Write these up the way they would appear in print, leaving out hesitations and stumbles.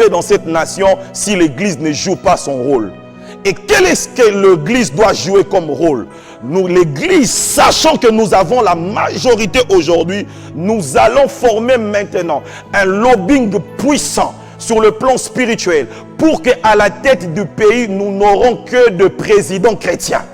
dans cette nation si l'Église ne joue pas son rôle. Et quel est-ce que l'Église doit jouer comme rôle? Nous, l'Église, sachant que nous avons la majorité aujourd'hui, nous allons former maintenant un lobbying puissant sur le plan spirituel pour qu'à la tête du pays, nous n'aurons que de présidents chrétiens.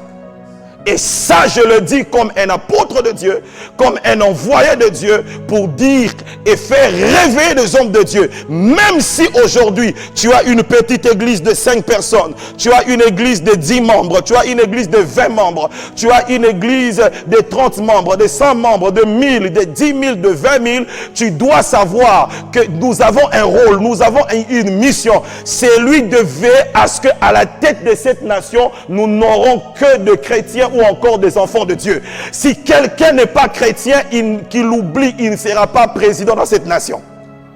Et ça, je le dis comme un apôtre de Dieu, comme un envoyé de Dieu, pour dire et faire rêver des hommes de Dieu. Même si aujourd'hui, tu as une petite église de 5 personnes, tu as une église de 10 membres, tu as une église de 20 membres, tu as une église de 30 membres, de 100 membres, de 1000, de 10 000, de 20 000, tu dois savoir que nous avons un rôle, nous avons une mission. C'est lui de veiller à ce qu'à la tête de cette nation, nous n'aurons que de chrétiens ou encore des enfants de Dieu. Si quelqu'un n'est pas chrétien, qu'il oublie, il ne sera pas président dans cette nation.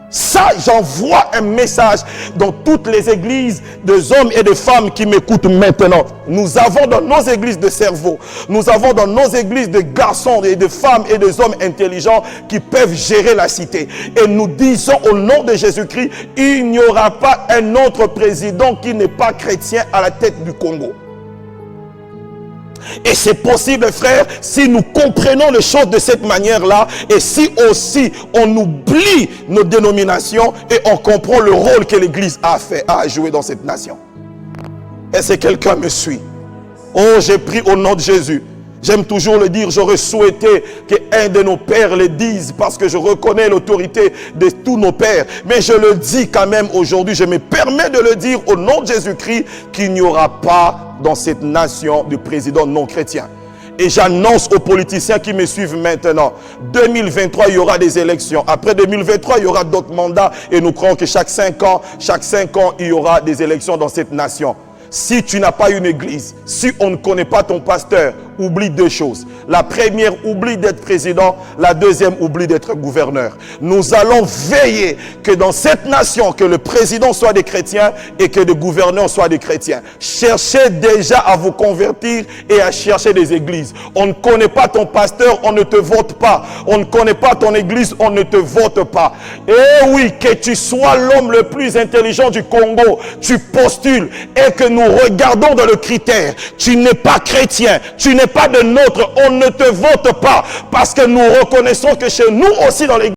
Ça, j'envoie un message dans toutes les églises des hommes et des femmes qui m'écoutent maintenant. Nous avons dans nos églises de cerveau, nous avons dans nos églises de garçons et de femmes et des hommes intelligents qui peuvent gérer la cité. Et nous disons au nom de Jésus-Christ, il n'y aura pas un autre président qui n'est pas chrétien à la tête du Congo. Et c'est possible, frère, si nous comprenons les choses de cette manière-là, et si aussi on oublie nos dénominations et on comprend le rôle que l'Église a joué dans cette nation. Est-ce que quelqu'un me suit? Oh, j'ai pris au nom de Jésus. J'aime toujours le dire, j'aurais souhaité qu'un de nos pères le dise parce que je reconnais l'autorité de tous nos pères. Mais je le dis quand même aujourd'hui, je me permets de le dire au nom de Jésus-Christ qu'il n'y aura pas dans cette nation de président non chrétien. Et j'annonce aux politiciens qui me suivent maintenant, 2023, il y aura des élections. Après 2023, il y aura d'autres mandats et nous croyons que chaque 5 ans, il y aura des élections dans cette nation. Si tu n'as pas une église, si on ne connaît pas ton pasteur, oublie 2 choses. La première, oublie d'être président. La deuxième, oublie d'être gouverneur. Nous allons veiller que dans cette nation, que le président soit des chrétiens et que le gouverneur soit des chrétiens. Cherchez déjà à vous convertir et à chercher des églises. On ne connaît pas ton pasteur, on ne te vote pas. On ne connaît pas ton église, on ne te vote pas. Et oui, que tu sois l'homme le plus intelligent du Congo, tu postules et que nous regardons dans le critère. Tu n'es pas chrétien, tu n'es pas de nôtre, on ne te vote pas parce que nous reconnaissons que chez nous aussi dans l'église,